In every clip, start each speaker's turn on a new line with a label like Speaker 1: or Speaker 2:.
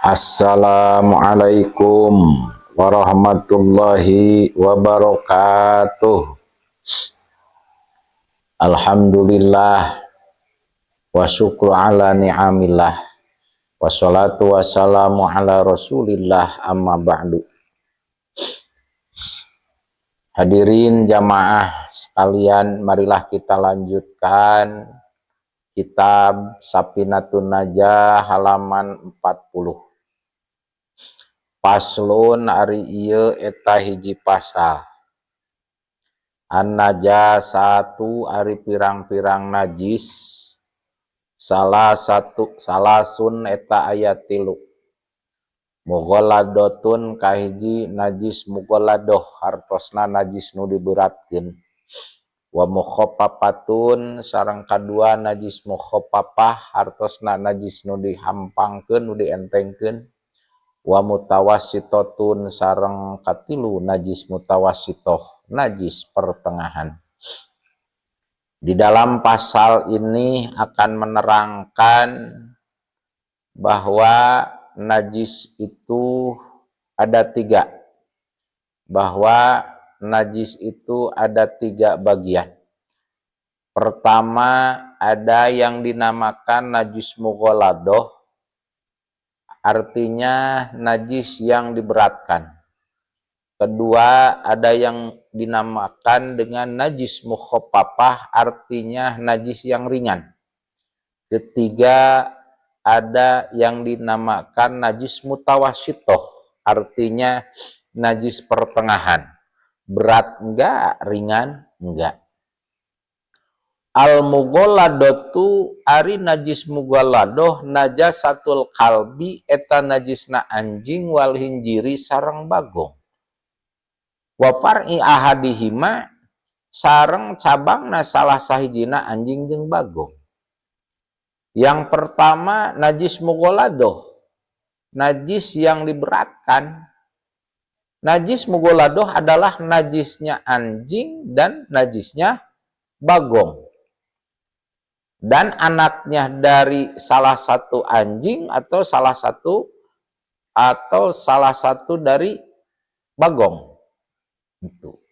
Speaker 1: Assalamualaikum warahmatullahi wabarakatuh. Alhamdulillah wa syukru ala ni'amillah wassalatu wassalamu ala rasulillah amma ba'du. Hadirin jamaah sekalian, marilah kita lanjutkan kitab Safinatun Najah halaman 40. Paslun ari ieu eta hiji pasal. An-najasatu ari pirang-pirang najis. Salasun eta aya 3. Mughalladatun kahiji najis mughalladoh hartosna najis nu diberatkeun. Wa mukhaffafatun sareng kadua najis mukhaffafah hartosna najis nu dihampangkeun nu dientengkeun. Wa mutawassitatun sareng katilu najis mutawassitoh najis pertengahan. Di dalam pasal ini akan menerangkan bahwa najis itu ada 3, bahwa najis itu ada 3 bagian. Pertama, ada yang dinamakan najis mughalladoh, artinya najis yang diberatkan. Kedua, ada yang dinamakan dengan najis mukhaffafah, artinya najis yang ringan. Ketiga, ada yang dinamakan najis mutawassitoh, artinya najis pertengahan. Berat enggak, ringan enggak. Al-mughalladatu ari najis mughalladoh najasatul kalbi eta najisna anjing wal hinjiri sareng bagong. Wa far'i ahadihima sareng cabangna salah sahijina anjing jeung bagong. Yang pertama najis mughalladoh, najis yang diberatkan. Najis mughalladoh adalah najisnya anjing dan najisnya bagong. Dan anaknya dari salah satu anjing atau salah satu dari bagong. Itu.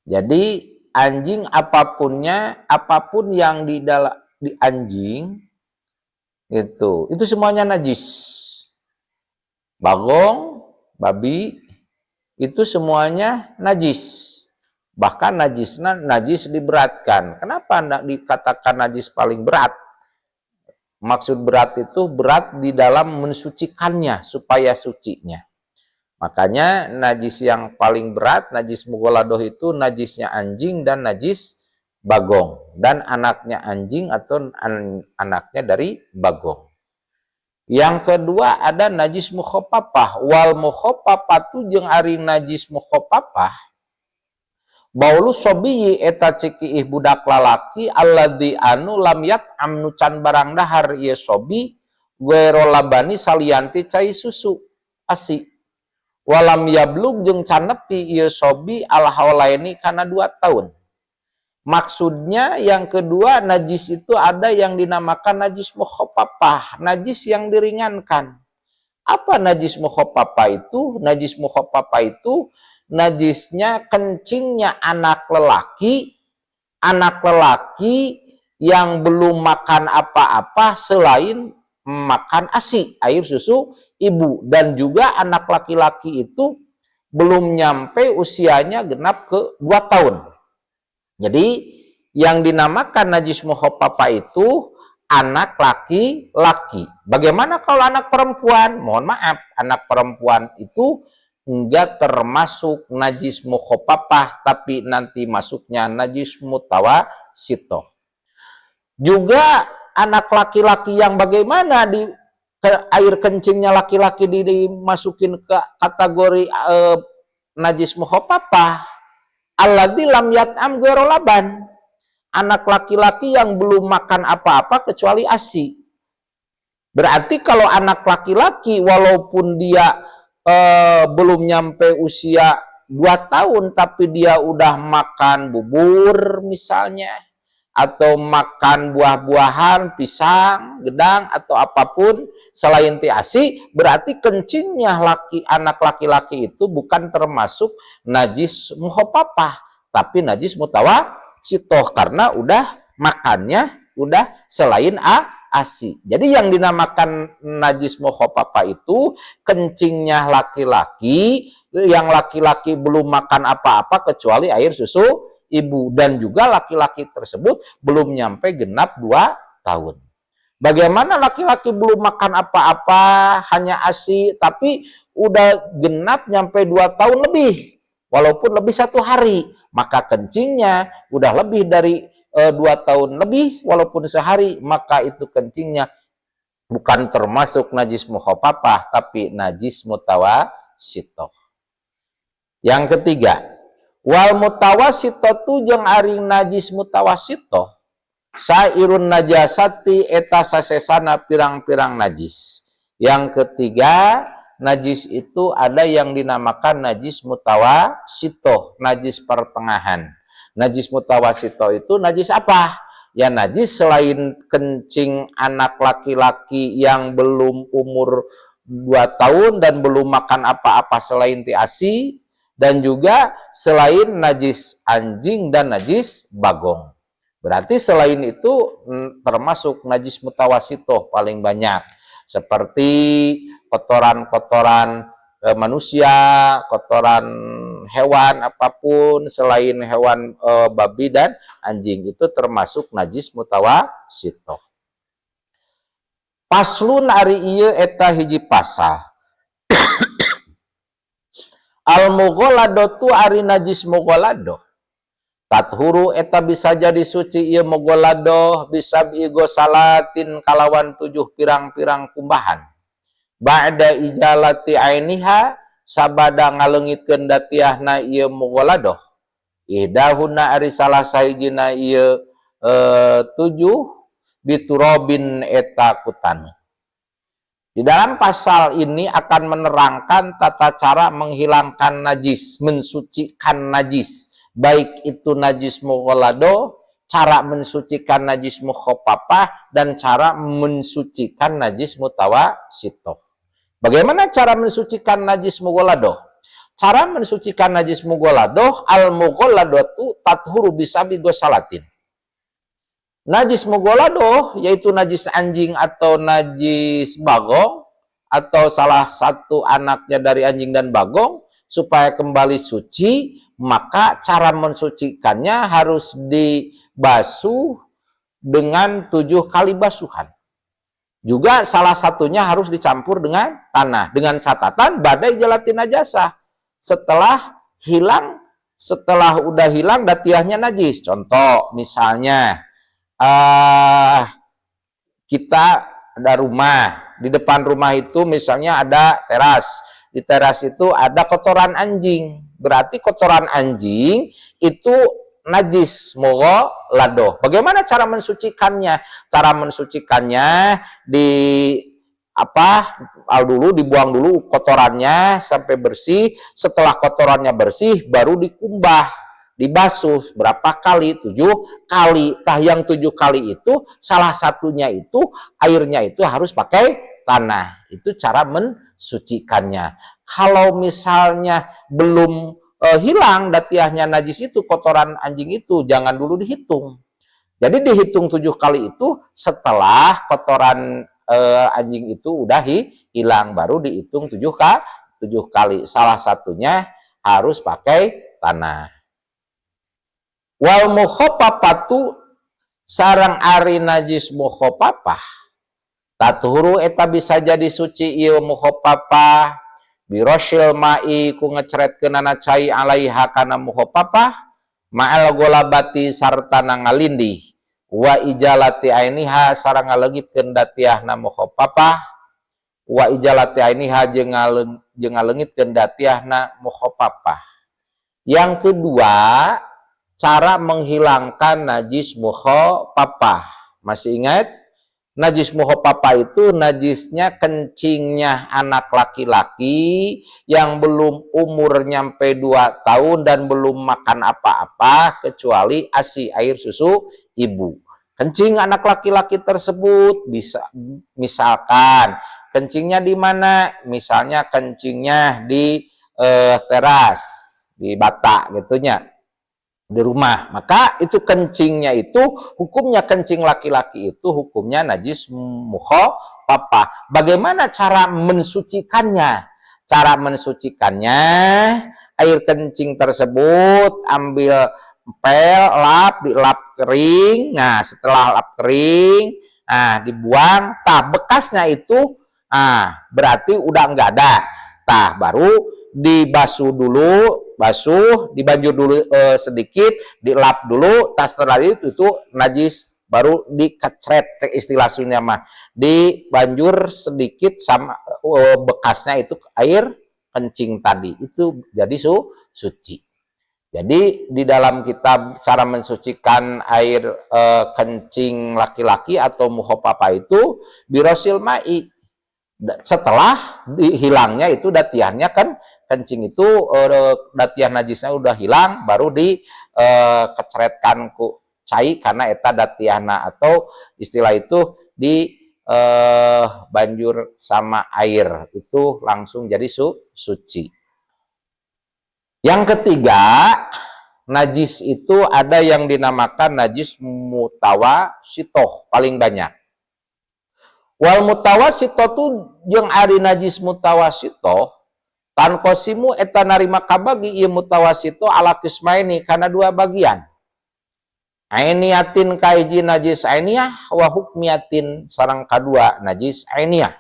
Speaker 1: Jadi anjing apapun yang di anjing itu semuanya najis. Bagong, babi itu semuanya najis. Bahkan najis diberatkan. Kenapa dikatakan najis paling berat? Maksud berat itu berat di dalam mensucikannya supaya sucinya. Makanya najis yang paling berat, najis mughalladoh itu najisnya anjing dan najis bagong. Dan anaknya anjing atau anaknya dari bagong. Yang kedua ada najis mukhaffafah. Wal mukhaffafatu jeung ari najis mukhaffafah. Baulu sobiyi eta ceki budak lalaki alladzi anu lam yat'am nu can barang dahar ieu sobi guero labani salianti cai susu asi walam yablug jeung can nepi ieu sobi al haulaini kana 2 tahun. Maksudnya yang kedua najis itu ada yang dinamakan najis mukhaffafah, najis yang diringankan. Apa najis mukhaffafah itu? Najis mukhaffafah itu najisnya kencingnya anak lelaki yang belum makan apa-apa selain makan ASI, air susu ibu, dan juga anak laki-laki itu belum nyampe usianya genap ke 2 tahun. Jadi yang dinamakan najis mukhaffafah itu anak laki-laki. Bagaimana kalau anak perempuan? Mohon maaf, anak perempuan itu enggak termasuk najis mukhaffafah, tapi nanti masuknya najis mutawassitoh. Juga anak laki-laki yang bagaimana di air kencingnya laki-laki dimasukin ke kategori najis mukhaffafah. Alladzi lam yat'am ghairu laban. Anak laki-laki yang belum makan apa-apa kecuali ASI. Berarti kalau anak laki-laki walaupun dia belum nyampe usia 2 tahun tapi dia udah makan bubur misalnya, atau makan buah-buahan, pisang, gedang, atau apapun selain ASI, berarti kencingnya anak laki-laki itu bukan termasuk najis mukhafafah, tapi najis mutawasitoh, karena udah makannya udah selain ASI. Jadi yang dinamakan najis mukhafafah itu kencingnya laki-laki, yang laki-laki belum makan apa-apa kecuali air susu ibu, dan juga laki-laki tersebut belum nyampe genap 2 tahun. Bagaimana laki-laki belum makan apa-apa, hanya ASI, tapi udah genap nyampe 2 tahun lebih, walaupun lebih 1 hari, maka kencingnya udah lebih dari 2 tahun lebih, walaupun sehari, maka itu kencingnya bukan termasuk najis mukhafafah, tapi najis mutawasitoh. Yang ketiga, wal mutawasitotu jeung ari najis mutawasitoh sairun najasati eta sasesana pirang-pirang najis. Yang ketiga, najis itu ada yang dinamakan najis mutawasitoh, najis pertengahan. Najis mutawasitoh itu najis apa? Ya najis selain kencing anak laki-laki yang belum umur 2 tahun dan belum makan apa-apa selain ASI, dan juga selain najis anjing dan najis bagong. Berarti selain itu termasuk najis mutawasitoh paling banyak. Seperti kotoran-kotoran manusia, kotoran hewan apapun selain hewan babi dan anjing, itu termasuk najis mutawasitoh. Paslun ari ieu eta hiji pasal. Al-mughalladotu ari najis mughalladoh. Tathuru eta bisa jadi suci ieu mughalladoh bisab'i ghusalatin kalawan 7 pirang-pirang kumbahan. Ba'da ijalati ainiha sabada ngaleungitkeun datiahna ieu mughalladoh. Ihdahuna ari salah sahijina ieu 7 biturobin eta kutan. Di dalam pasal ini akan menerangkan tata cara menghilangkan najis, mensucikan najis, baik itu najis mughalladoh, cara mensucikan najis mukhafafah, dan cara mensucikan najis mutawasitoh. Bagaimana cara mensucikan najis mughalladoh? Cara mensucikan najis mughalladoh, al-mughalladotu tathuru bisabi ghusalatin. Najis mughalladoh yaitu najis anjing atau najis bagong atau salah satu anaknya dari anjing dan bagong, supaya kembali suci, maka cara mensucikannya harus dibasuh dengan 7 kali basuhan. Juga salah satunya harus dicampur dengan tanah, dengan catatan badai jalatin najasa. Setelah udah hilang datiahnya najis. Contoh misalnya kita ada rumah, di depan rumah itu misalnya ada teras, di teras itu ada kotoran anjing, berarti kotoran anjing itu najis mughalladoh. Bagaimana cara mensucikannya? Cara mensucikannya dibuang dulu kotorannya sampai bersih. Setelah kotorannya bersih baru dikumbah, dibasuh berapa kali? 7 kali. Yang 7 kali itu salah satunya itu airnya itu harus pakai tanah. Itu cara mensucikannya. Kalau misalnya belum hilang datiahnya najis itu, kotoran anjing itu, jangan dulu dihitung. Jadi dihitung 7 kali itu setelah kotoran anjing itu udah hilang, baru dihitung 7 kali. Salah satunya harus pakai tanah. Wal mukhafafatu sareng ari najis mukhafafah tathuru eta bisa jadi suci ieu mukhafafah birosyil ma'i ku ngecretkeunana cai alaiha kana mukhafafah ma'al golabati sarta ngalindih wa ijalati ainiha sareng ngaleungitkeun datiahna mukhafafah wa ijalati ainiha jeung ngaleungitkeun datiahna mukhafafah. Yang kedua, cara menghilangkan najis mukhafafah. Masih ingat? Najis muhopapa itu najisnya kencingnya anak laki-laki yang belum umur nyampe 2 tahun dan belum makan apa-apa kecuali ASI, air susu ibu. Kencing anak laki-laki tersebut bisa misalkan kencingnya di mana? Misalnya kencingnya di teras, di bata gitunya, di rumah, maka itu kencingnya itu hukumnya kencing laki-laki itu hukumnya najis mukhafafah. Bagaimana cara mensucikannya? Cara mensucikannya, air kencing tersebut ambil pel, dilap kering. Nah, setelah lap kering, nah dibuang. Tah bekasnya itu, berarti udah enggak ada. Tah baru dibasuh dulu, dibanjur dulu sedikit, dilap dulu, tas setelah itu najis, baru dikecret, istilah Sunda mah, dibanjur sedikit sama bekasnya itu air kencing tadi, itu jadi suci. Jadi di dalam kitab cara mensucikan air kencing laki-laki atau mukhafafah itu birosil ma'i, setelah hilangnya itu datiannya kan kencing itu datian najisnya udah hilang, baru dikecretkan ku cai karena eta datiana, atau istilah itu di banjur sama air itu langsung jadi suci. Yang ketiga, najis itu ada yang dinamakan najis mutawasitoh, paling banyak. Wal mutawasito tu jeung ari najis mutawasito tan qasimu eta narima kabagi ieu mutawasito ala qismaini kana 2 bagian. Ainiyatin kaiji najis ainiyah wa hukmiyatin sareng kadua najis ainiyah.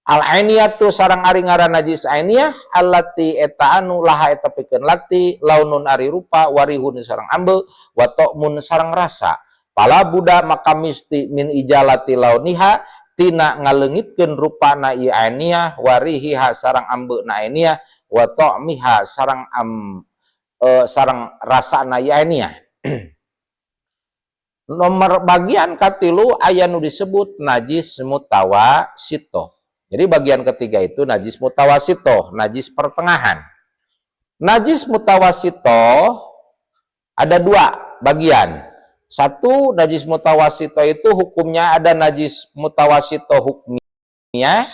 Speaker 1: Al ainiyatu sareng ari ngaran najis ainiyah allati eta anu laha eta pikeun lati launun ari rupa warihun sareng ambeul wa ta'mun sareng rasa. Pala budak maka misti min ijalati launiha tina ngaleungitkeun rupana ieu ainiyah warihiha sareng ambeuna ainiyah wa ta'miha sareng sareng rasana ieu ainiyah. Nomor bagian katilu aya nu disebut najis mutawasito. Jadi bagian ketiga itu najis mutawasito, najis pertengahan. Najis mutawasito ada 2 bagian. Satu, najis mutawasito itu hukumnya ada najis mutawasito hukmiyah,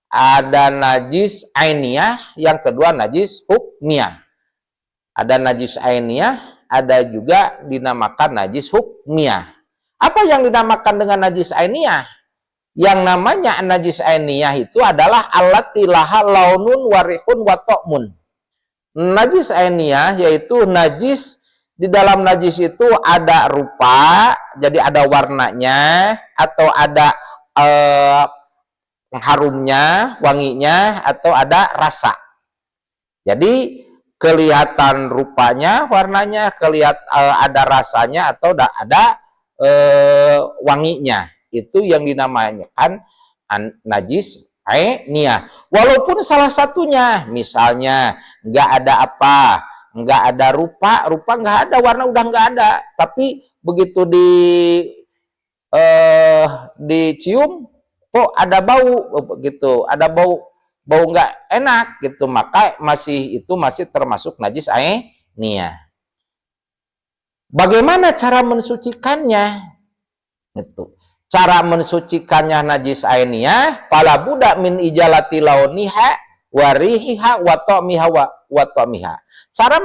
Speaker 1: ada najis ainiyah, yang kedua najis hukmiyah. Ada najis ainiyah, ada juga dinamakan najis hukmiyah. Apa yang dinamakan dengan najis ainiyah? Yang namanya najis ainiyah itu adalah allati laha launun warihun wa ta'mun. Najis ainiyah yaitu najis di dalam najis itu ada rupa, jadi ada warnanya, atau ada harumnya, wanginya, atau ada rasa. Jadi kelihatan rupanya, warnanya, ada rasanya, atau ada wanginya. Itu yang dinamakan najis ainiyah. Walaupun salah satunya, misalnya nggak ada apa, nggak ada rupa nggak ada, warna udah nggak ada, tapi begitu dicium kok ada bau gitu, ada bau nggak enak gitu, maka itu masih termasuk najis ainiyah. Bagaimana cara mensucikannya? Gitu. Cara mensucikannya najis ainiyah, pala budak min ijalati launiha warihiha wa ta'miha. Cara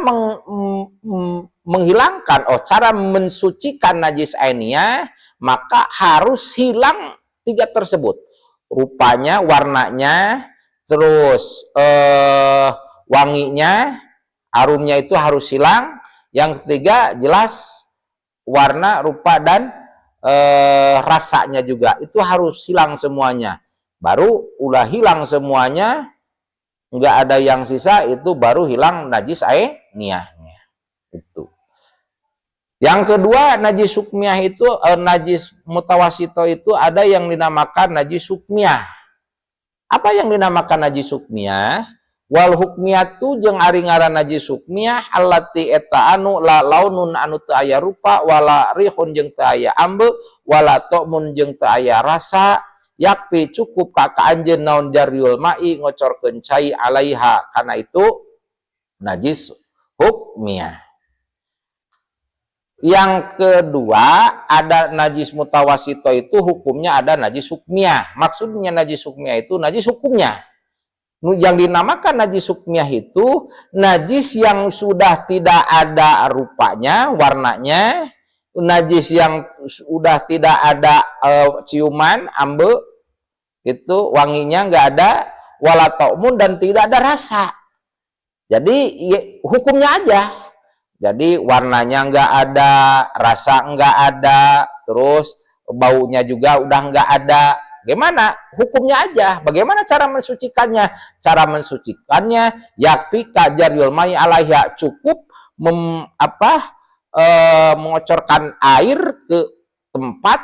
Speaker 1: menghilangkan, cara mensucikan najis ainiyah, maka harus hilang 3 tersebut. Rupanya, warnanya, terus wanginya, harumnya itu harus hilang. Yang ketiga, jelas warna, rupa, dan rasanya juga. Itu harus hilang semuanya. Baru udah hilang semuanya, nggak ada yang sisa, itu baru hilang najis ainiyahnya. Itu. Yang kedua, najis hukmiyah itu, najis mutawasito itu ada yang dinamakan najis hukmiyah. Apa yang dinamakan najis hukmiyah? Wal hukmiyatu jeung ari ngaran najis hukmiyah allati eta anu la launun anu teu aya rupa wala rihun jeung teu aya ambe wala ta'mun jeung teu aya rasa yakfi cukup ka anjeun naon jaryul mai ngocorkeun cai alaiha kana itu najis hukmiyah. Yang kedua, ada najis mutawasito itu hukumnya ada najis hukmiyah. Maksudnya najis hukmiyah itu najis hukumnya. Yang dinamakan najis hukmiyah itu najis yang sudah tidak ada rupanya, warnanya, najis yang sudah tidak ada ciuman, ambe, itu wanginya nggak ada, wala ta'mun dan tidak ada rasa. Jadi ya, hukumnya aja. Jadi warnanya nggak ada, rasa nggak ada, terus baunya juga udah nggak ada. Gimana? Hukumnya aja. Bagaimana cara mensucikannya? Cara mensucikannya yakfi kajar yulmai alaiha, cukup mengocorkan air ke tempat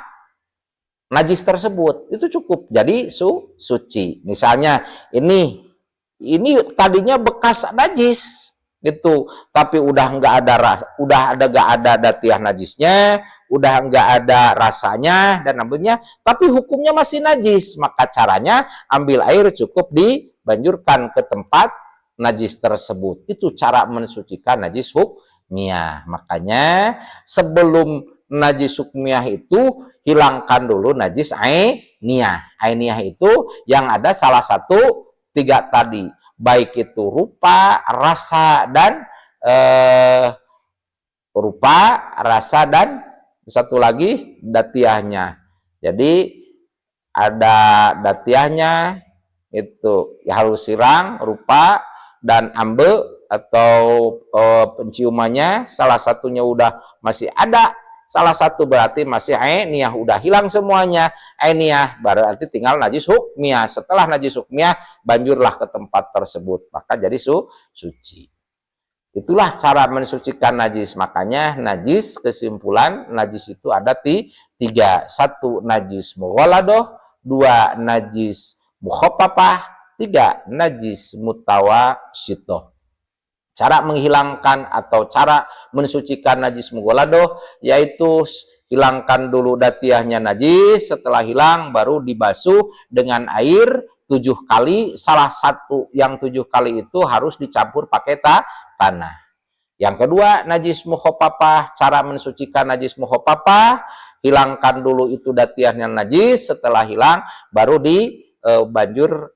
Speaker 1: najis tersebut. Itu cukup. Jadi suci. Misalnya ini tadinya bekas najis. Gitu, tapi udah nggak ada rasa, nggak ada datiah najisnya, udah nggak ada rasanya dan namanya, tapi hukumnya masih najis. Maka caranya ambil air cukup dibanjurkan ke tempat najis tersebut. Itu cara mensucikan najis hukmiyah. Makanya sebelum najis hukmiyah itu hilangkan dulu najis ainiyah. Ainiyah itu yang ada salah satu tiga tadi, baik itu rupa, rasa, dan satu lagi datiahnya. Jadi ada datiahnya itu ya harus sirang, rupa, dan ambe atau penciumannya salah satunya udah masih ada. Salah satu berarti masih ainiyah, udah hilang semuanya. Ainiyah berarti tinggal najis hukmiyah. Setelah najis hukmiyah, banjurlah ke tempat tersebut. Maka jadi suci. Itulah cara mensucikan najis. Makanya najis, kesimpulan najis itu ada tiga. Satu, najis mughaladoh. Dua, najis mukhaffafah. Tiga, najis mutawasitoh. Cara menghilangkan atau cara mensucikan najis mughaladoh yaitu hilangkan dulu datiahnya najis, setelah hilang baru dibasuh dengan air 7 kali, salah satu yang 7 kali itu harus dicampur pakai tanah. Yang kedua, najis mukhaffafah, cara mensucikan najis mukhaffafah, hilangkan dulu itu datiahnya najis, setelah hilang baru dibanjur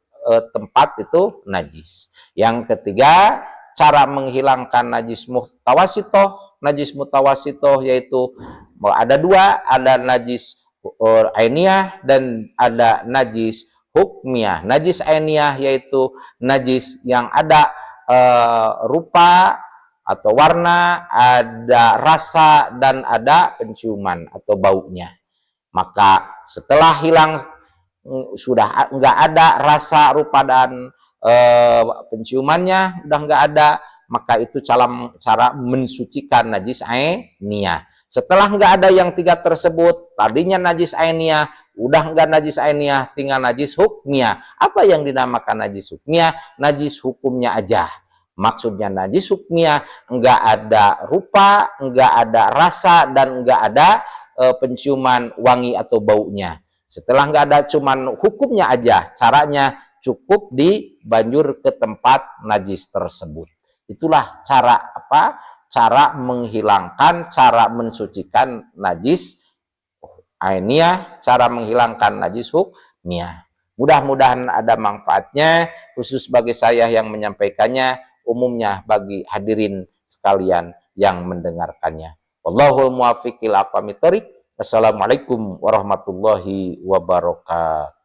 Speaker 1: tempat itu najis. Yang ketiga, cara menghilangkan najis mutawasitoh. Najis mutawasitoh yaitu ada dua, ada najis ainiyah dan ada najis hukmiyah. Najis ainiyah yaitu najis yang ada rupa atau warna, ada rasa, dan ada penciuman atau baunya. Maka setelah hilang, sudah nggak ada rasa, rupa, dan penciumannya udah nggak ada, maka itu cara mensucikan najis ainiyah. Setelah nggak ada yang tiga tersebut, tadinya najis ainiyah, udah nggak najis ainiyah, tinggal najis hukmiyah. Apa yang dinamakan najis hukmiyah? Najis hukumnya aja. Maksudnya najis hukmiyah nggak ada rupa, nggak ada rasa, dan nggak ada penciuman, wangi atau baunya. Setelah nggak ada, cuman hukumnya aja, caranya cukup dibanjur ke tempat najis tersebut. Itulah cara cara menghilangkan, cara mensucikan najis ainiyah, cara menghilangkan najis hukmiyah. Mudah-mudahan ada manfaatnya, khusus bagi saya yang menyampaikannya, umumnya bagi hadirin sekalian yang mendengarkannya. Wallahul muwaffiq ila aqwamit thoriq. Wassalamualaikum warahmatullahi wabarakatuh.